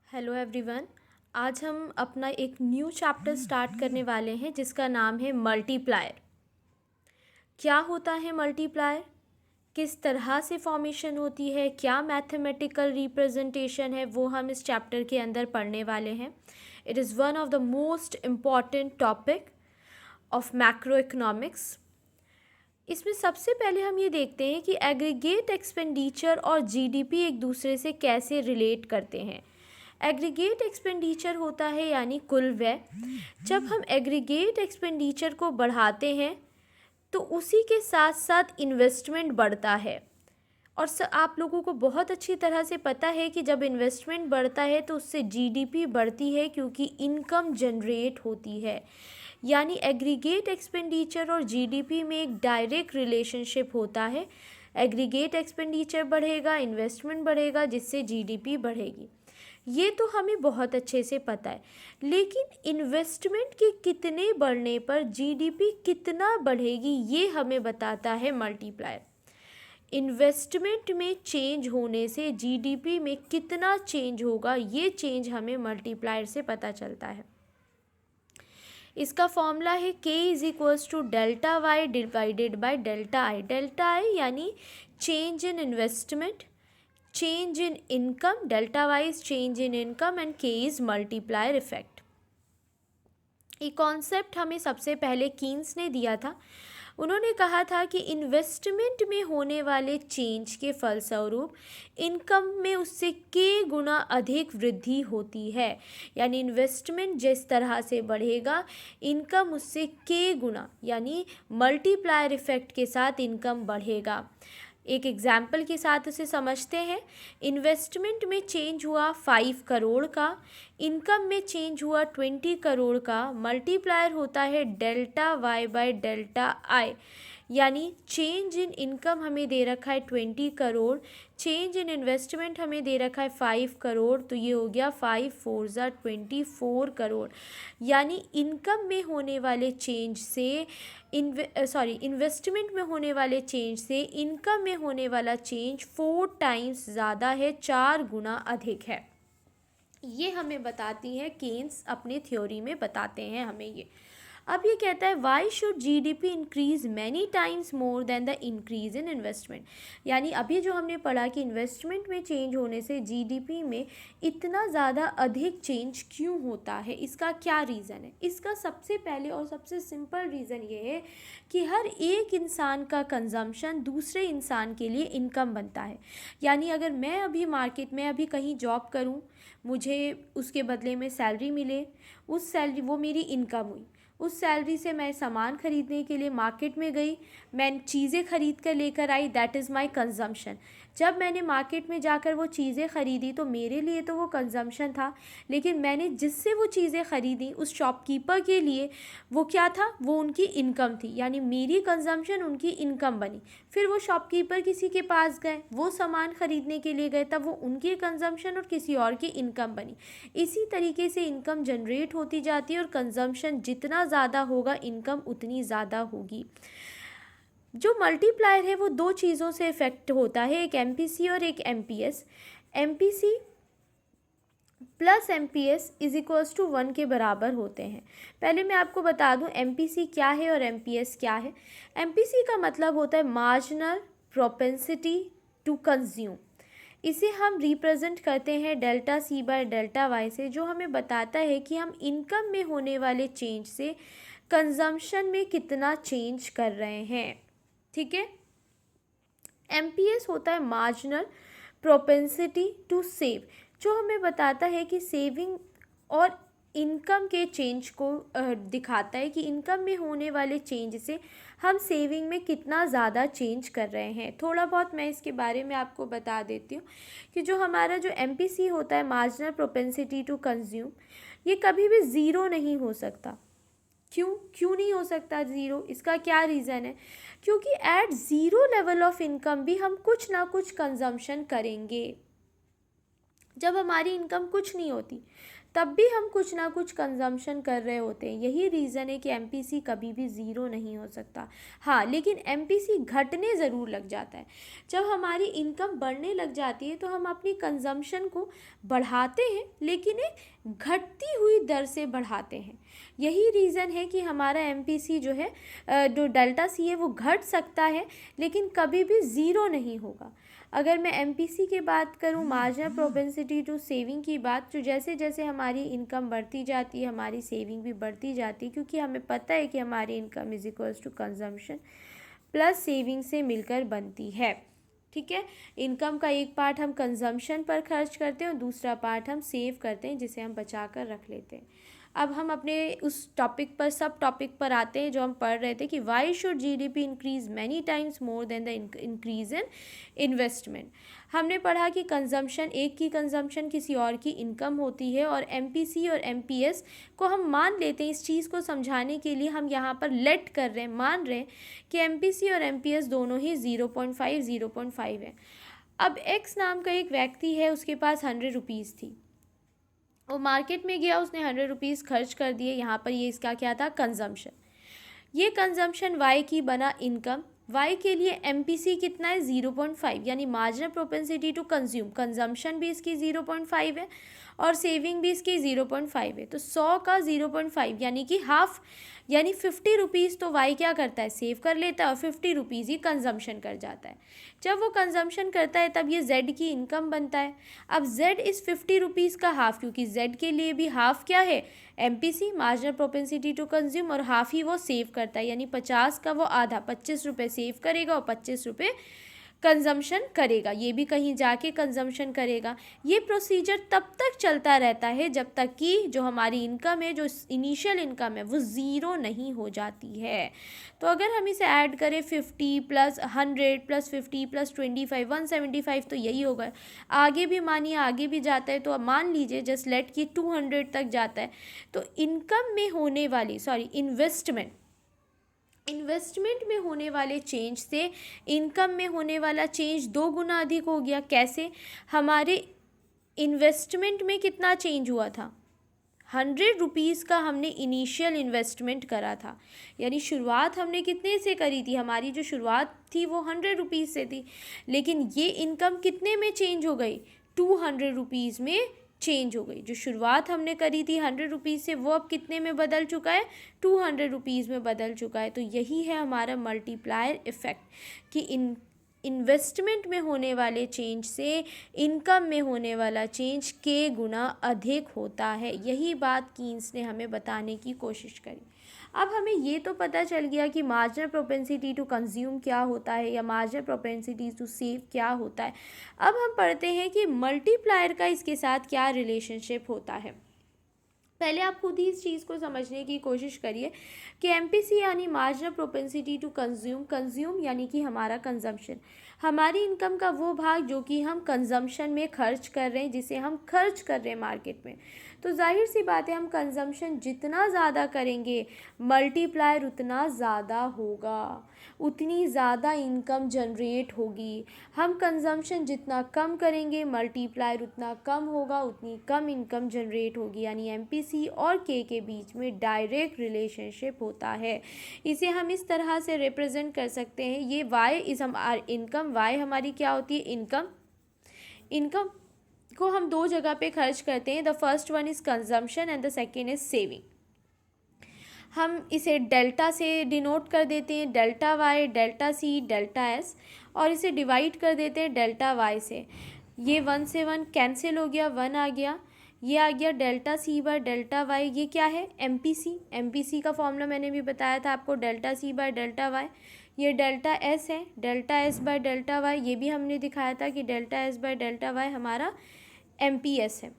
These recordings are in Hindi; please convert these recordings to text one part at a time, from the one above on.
Hello everyone. आज हम अपना एक न्यू चैप्टर स्टार्ट करने वाले हैं जिसका नाम है मल्टीप्लायर। क्या होता है मल्टीप्लायर, किस तरह से फॉर्मेशन होती है, क्या मैथमेटिकल रिप्रेजेंटेशन है, वो हम इस चैप्टर के अंदर पढ़ने वाले हैं। It is one of the most important topic of macro economics. इसमें सबसे पहले हम ये देखते हैं कि एग्रीगेट एक्सपेंडिचर और जीडीपी एक दूसरे से कैसे रिलेट करते हैं। एग्रीगेट एक्सपेंडिचर होता है यानी कुल व्यय। जब हम एग्रीगेट एक्सपेंडिचर को बढ़ाते हैं तो उसी के साथ साथ इन्वेस्टमेंट बढ़ता है। और आप लोगों को बहुत अच्छी तरह से पता है कि जब इन्वेस्टमेंट बढ़ता है तो उससे जीडीपी बढ़ती है क्योंकि इनकम जनरेट होती है। यानी एग्रीगेट एक्सपेंडिचर और जीडीपी में एक डायरेक्ट रिलेशनशिप होता है। एग्रीगेट एक्सपेंडिचर बढ़ेगा, इन्वेस्टमेंट बढ़ेगा, जिससे जीडीपी बढ़ेगी। ये तो हमें बहुत अच्छे से पता है, लेकिन इन्वेस्टमेंट के कितने बढ़ने पर जीडीपी कितना बढ़ेगी ये हमें बताता है मल्टीप्लायर। इन्वेस्टमेंट में चेंज होने से जीडीपी में कितना चेंज होगा ये चेंज हमें मल्टीप्लायर से पता चलता है। इसका फॉर्मूला है K is equals to delta Y divided by delta I. Delta I यानी change in investment, change in income, delta y is change in income and k is multiplier effect। ये कॉन्सेप्ट हमें सबसे पहले कीन्स ने दिया था। उन्होंने कहा था कि इन्वेस्टमेंट में होने वाले चेंज के फलस्वरूप इनकम में उससे k गुना अधिक वृद्धि होती है। यानी इन्वेस्टमेंट जिस तरह से बढ़ेगा इनकम उससे k गुना यानी मल्टीप्लायर इफेक्ट के साथ इनकम बढ़ेगा। एक एग्जाम्पल के साथ उसे समझते हैं। इन्वेस्टमेंट में चेंज हुआ 5 करोड़ का, इनकम में चेंज हुआ 20 करोड़ का। मल्टीप्लायर होता है delta Y by delta I. यानी चेंज इन इनकम हमें दे रखा है 20 करोड़, चेंज इन इन्वेस्टमेंट हमें दे रखा है 5 करोड़, तो ये हो गया 5 4 ज़ा 24 करोड़। यानी इनकम में होने वाले चेंज से इन्वेस्टमेंट में होने वाले चेंज से इनकम में होने वाला चेंज 4 टाइम्स ज़्यादा है, 4 गुना अधिक है। ये हमें बताती है केन्स अपने थ्योरी में बताते हैं हमें ये। अब ये कहता है why should GDP increase many times more than the increase in investment. यानी अभी जो हमने पढ़ा कि इन्वेस्टमेंट में चेंज होने से जीडीपी में इतना ज़्यादा अधिक चेंज क्यों होता है, इसका क्या रीज़न है। इसका सबसे पहले और सबसे सिंपल रीज़न ये है कि हर एक इंसान का कंजम्पशन दूसरे इंसान के लिए इनकम बनता है। यानी अगर मैं अभी मार्केट में अभी कहीं जॉब करूँ, मुझे उसके बदले में सैलरी मिले, उस सैलरी वो मेरी इनकम हुई। उस सैलरी से मैं सामान ख़रीदने के लिए मार्केट में गई, मैं चीज़ें ख़रीद कर लेकर आई, दैट इज़ माय कंजम्पशन। जब मैंने मार्केट में जाकर वो चीज़ें ख़रीदी तो मेरे लिए तो वो कंजम्पशन था, लेकिन मैंने जिससे वो चीज़ें ख़रीदी उस शॉपकीपर के लिए वो क्या था, वो उनकी इनकम थी। यानी मेरी कंजम्पशन उनकी इनकम बनी। फिर वो शॉपकीपर किसी के पास गए, वो सामान ख़रीदने के लिए गए, तब वो उनकी कंजम्पशन और किसी और की इनकम बनी। इसी तरीके से इनकम जनरेट होती जाती है और कंजम्पशन जितना ज़्यादा होगा इनकम उतनी ज़्यादा होगी। जो मल्टीप्लायर है वो दो चीज़ों से इफ़ेक्ट होता है, एक एमपीसी और एक MPS. MPC plus MPS is equals to 1 के बराबर होते हैं। पहले मैं आपको बता दूं एमपीसी क्या है और एमपीएस क्या है। एमपीसी का मतलब होता है मार्जिनल प्रोपेंसिटी टू कंज्यूम। इसे हम रिप्रेजेंट करते हैं delta C by delta Y से, जो हमें बताता है कि हम इनकम में होने वाले चेंज से कंजम्पशन में कितना चेंज कर रहे हैं। ठीक है। एमपीएस होता है मार्जिनल प्रोपेंसिटी टू सेव, जो हमें बताता है कि सेविंग और इनकम के चेंज को दिखाता है कि इनकम में होने वाले चेंज से हम सेविंग में कितना ज़्यादा चेंज कर रहे हैं। थोड़ा बहुत मैं इसके बारे में आपको बता देती हूँ कि जो हमारा जो एमपीसी होता है मार्जिनल प्रोपेंसिटी टू कंज्यूम, ये कभी भी ज़ीरो नहीं हो सकता। क्यों नहीं हो सकता ज़ीरो, इसका क्या रीज़न है। क्योंकि at zero level of income भी हम कुछ ना कुछ कंजम्पशन करेंगे। जब हमारी इनकम कुछ नहीं होती तब भी हम कुछ ना कुछ कंजम्पशन कर रहे होते हैं। यही रीज़न है कि एमपीसी कभी भी ज़ीरो नहीं हो सकता। हाँ, लेकिन एमपीसी घटने ज़रूर लग जाता है। जब हमारी इनकम बढ़ने लग जाती है तो हम अपनी कंजम्पशन को बढ़ाते हैं, लेकिन एक घटती हुई दर से बढ़ाते हैं। यही रीज़न है कि हमारा एमपीसी जो है, जो डेल्टा सी है, वो घट सकता है लेकिन कभी भी ज़ीरो नहीं होगा। अगर मैं एमपीसी की बात करूं, मार्जिनल प्रोपेंसिटी टू सेविंग की बात, तो जैसे जैसे हमारी इनकम बढ़ती जाती है हमारी सेविंग भी बढ़ती जाती है, क्योंकि हमें पता है कि हमारी income is equals to consumption plus saving से मिलकर बनती है। ठीक है, इनकम का एक पार्ट हम कंजम्पशन पर खर्च करते हैं और दूसरा पार्ट हम सेव करते हैं, जिसे हम बचा कर रख लेते हैं। अब हम अपने उस टॉपिक पर, सब टॉपिक पर आते हैं जो हम पढ़ रहे थे कि why should GDP increase many times more than the increase in investment. हमने पढ़ा कि कंजम्पशन, एक की कंजम्पशन किसी और की इनकम होती है, और एमपीसी और एमपीएस को हम मान लेते हैं। इस चीज़ को समझाने के लिए हम यहाँ पर लेट कर रहे हैं, मान रहे हैं कि एमपीसी और एमपीएस दोनों ही 0.5 है। अब एक्स नाम का एक व्यक्ति है, उसके पास 100 रुपीज़ थी, वो मार्केट में गया, उसने 100 रुपीज़ खर्च कर दिए। यहाँ पर ये इसका क्या था, कंजम्पशन। ये कंजम्पशन वाई की बना इनकम। वाई के लिए एमपीसी कितना है, 0.5, यानी marginal propensity to consume. Consumption भी इसकी 0.5 है और सेविंग भी इसकी 0.5 है। तो 100 का 0.5 यानी कि हाफ, यानी 50 रुपीज़ तो वाई क्या करता है, सेव कर लेता है, और 50 रुपीज़ ही कंजम्पशन कर जाता है। जब वो कंजम्पशन करता है तब ये जेड की इनकम बनता है। अब जेड इस 50 रुपीज़ का हाफ, क्योंकि जेड के लिए भी हाफ क्या है, MPC, marginal propensity to consume, और हाफ ही वो सेव करता है, यानी 50 का वो आधा, 25 रुपये सेव करेगा और 25 रुपये कंजम्पशन करेगा। ये भी कहीं जाके कंजम्पशन करेगा। ये प्रोसीजर तब तक चलता रहता है जब तक कि जो हमारी इनकम है, जो इनिशियल इनकम है, वो ज़ीरो नहीं हो जाती है। तो अगर हम इसे ऐड करें 50 प्लस 100 प्लस 50 प्लस 25, 175, तो यही होगा। आगे भी मानिए, आगे भी जाता है, तो अब मान लीजिए जस्ट लेट कि 200 तक जाता है। तो इनकम में होने वाली, इन्वेस्टमेंट में होने वाले चेंज से इनकम में होने वाला चेंज 2 गुना अधिक हो गया। कैसे, हमारे इन्वेस्टमेंट में कितना चेंज हुआ था, 100 रुपीज़ का हमने इनिशियल इन्वेस्टमेंट करा था, यानी शुरुआत हमने कितने से करी थी, हमारी जो शुरुआत थी वो 100 रुपीज़ से थी, लेकिन ये इनकम कितने में चेंज हो गई, 200 रुपीज़ में चेंज हो गई। जो शुरुआत हमने करी थी 100 रुपीज़ से, वो अब कितने में बदल चुका है, 200 रुपीज़ में बदल चुका है। तो यही है हमारा मल्टीप्लायर इफ़ेक्ट कि इन्वेस्टमेंट में होने वाले चेंज से इनकम में होने वाला चेंज के गुना अधिक होता है। यही बात कीन्स ने हमें बताने की कोशिश करी। अब हमें ये तो पता चल गया कि मार्जिनल प्रोपेंसिटी टू कंज्यूम क्या होता है या मार्जिनल प्रोपेंसिटी टू सेव क्या होता है। अब हम पढ़ते हैं कि मल्टीप्लायर का इसके साथ क्या रिलेशनशिप होता है। पहले आप खुद ही इस चीज़ को समझने की कोशिश करिए कि एमपीसी यानी मार्जिनल प्रोपेंसिटी टू कंज्यूम यानी कि हमारा कंजम्पशन, हमारी इनकम का वो भाग जो कि हम कंजम्पशन में खर्च कर रहे हैं, जिसे हम खर्च कर रहे हैं मार्केट में। तो जाहिर सी बात है, हम कंजम्पशन जितना ज़्यादा करेंगे मल्टीप्लायर उतना ज़्यादा होगा, उतनी ज़्यादा इनकम जनरेट होगी। हम कंजम्पशन जितना कम करेंगे मल्टीप्लायर उतना कम होगा, उतनी कम इनकम जनरेट होगी। यानी एमपीसी और के बीच में डायरेक्ट रिलेशनशिप होता है। इसे हम इस तरह से रिप्रेजेंट कर सकते हैं, ये वाई इज़ हमारी इनकम, वाई हमारी क्या होती है, इनकम को हम 2 जगह पे खर्च करते हैं। The first one is consumption and the second is saving. हम इसे डेल्टा से डिनोट कर देते हैं, delta Y, delta C, delta S, और इसे डिवाइड कर देते हैं डेल्टा वाई से। ये 1 से 1 कैंसिल हो गया, 1 आ गया, ये आ गया delta C by delta Y. ये क्या है, एमपीसी का फॉर्मूला मैंने भी बताया था आपको, delta C by delta Y. ये डेल्टा एस है, delta S by delta Y, ये भी हमने दिखाया था कि delta S by delta Y हमारा एमपीएस है।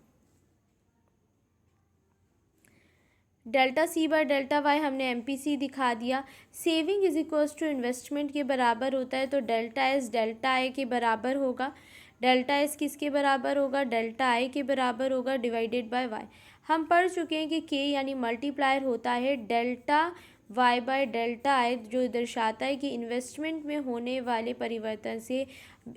Delta C by delta Y हमने एमपीसी दिखा दिया। Saving is equals to investment के बराबर होता है, तो डेल्टा एस डेल्टा आई के बराबर होगा। डेल्टा एस किसके बराबर होगा, डेल्टा आई के बराबर होगा, डिवाइडेड बाय वाई। हम पढ़ चुके हैं कि के यानी मल्टीप्लायर होता है delta Y by delta I, जो दर्शाता है कि इन्वेस्टमेंट में होने वाले परिवर्तन से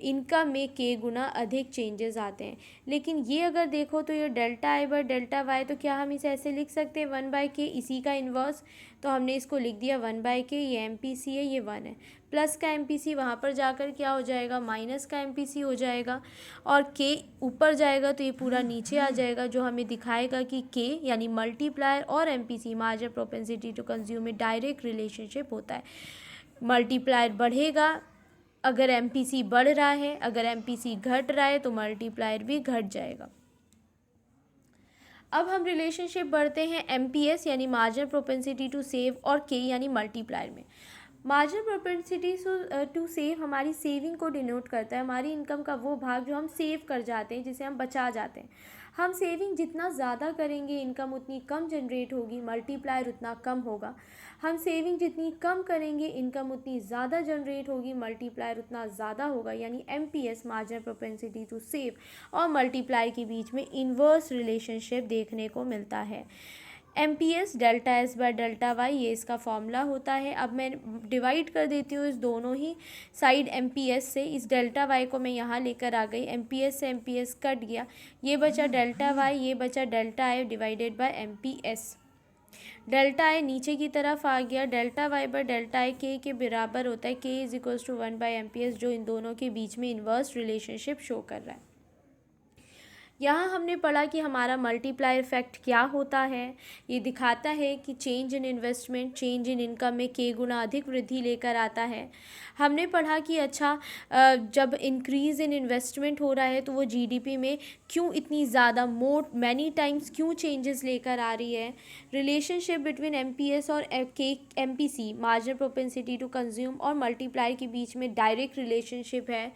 इनकम में के गुना अधिक चेंजेस आते हैं। लेकिन ये अगर देखो तो ये delta I by delta Y, तो क्या हम इसे ऐसे लिख सकते हैं 1/k, इसी का इन्वर्स, तो हमने इसको लिख दिया 1/k। ये MPC है, ये 1 है, प्लस का MPC वहाँ पर जाकर क्या हो जाएगा, माइनस का MPC हो जाएगा, और k ऊपर जाएगा तो ये पूरा नीचे आ जाएगा, जो हमें दिखाएगा कि k यानी मल्टीप्लायर और MPC marginal propensity to consume में डायरेक्ट रिलेशनशिप होता है। मल्टीप्लायर बढ़ेगा अगर MPC बढ़ रहा है, अगर MPC घट रहा है तो मल्टीप्लायर भी घट जाएगा। अब हम रिलेशनशिप बढ़ते हैं MPS यानी मार्जिनल प्रोपेंसिटी टू सेव और K यानी मल्टीप्लायर में। मार्जिनल प्रोपेंसिटी टू सेव हमारी सेविंग को डिनोट करता है, हमारी इनकम का वो भाग जो हम सेव कर जाते हैं, जिसे हम बचा जाते हैं। हम सेविंग जितना ज़्यादा करेंगे इनकम उतनी कम जनरेट होगी, मल्टीप्लायर उतना कम होगा। हम सेविंग जितनी कम करेंगे इनकम उतनी ज़्यादा जनरेट होगी, मल्टीप्लायर उतना ज़्यादा होगा। यानी MPS marginal propensity to save और मल्टीप्लायर के बीच में इन्वर्स रिलेशनशिप देखने को मिलता है। MPS delta S by delta Y, ये इसका फॉर्मूला होता है। अब मैं डिवाइड कर देती हूँ इस दोनों ही साइड MPS से। इस डेल्टा वाई को मैं यहाँ लेकर आ गई, MPS से MPS कट गया, ये बचा डेल्टा वाई, ये बचा delta I divided by MPS। Delta I नीचे की तरफ आ गया, delta Y by delta I के बराबर होता है, k is equals to 1/MPS, जो इन दोनों के बीच में इन्वर्स रिलेशनशिप शो कर रहा है। यहाँ हमने पढ़ा कि हमारा मल्टीप्लायर इफेक्ट क्या होता है। ये दिखाता है कि change in investment change in income में k गुना अधिक वृद्धि लेकर आता है। हमने पढ़ा कि अच्छा जब इंक्रीज़ इन इन्वेस्टमेंट हो रहा है तो वो GDP में क्यों इतनी ज़्यादा मैनी टाइम्स क्यों चेंजेस लेकर आ रही है। रिलेशनशिप बिटवीन MPS और MPC marginal propensity to consume और मल्टीप्लायर के बीच में डायरेक्ट रिलेशनशिप है।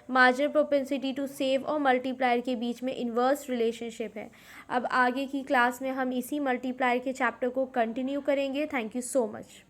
मार्जिनल प्रोपेंसिटी टू सेव और मल्टीप्लायर के बीच में इन्वर्स रिलेशनशिप है। अब आगे की क्लास में हम इसी मल्टीप्लायर के चैप्टर को कंटिन्यू करेंगे। Thank you so much.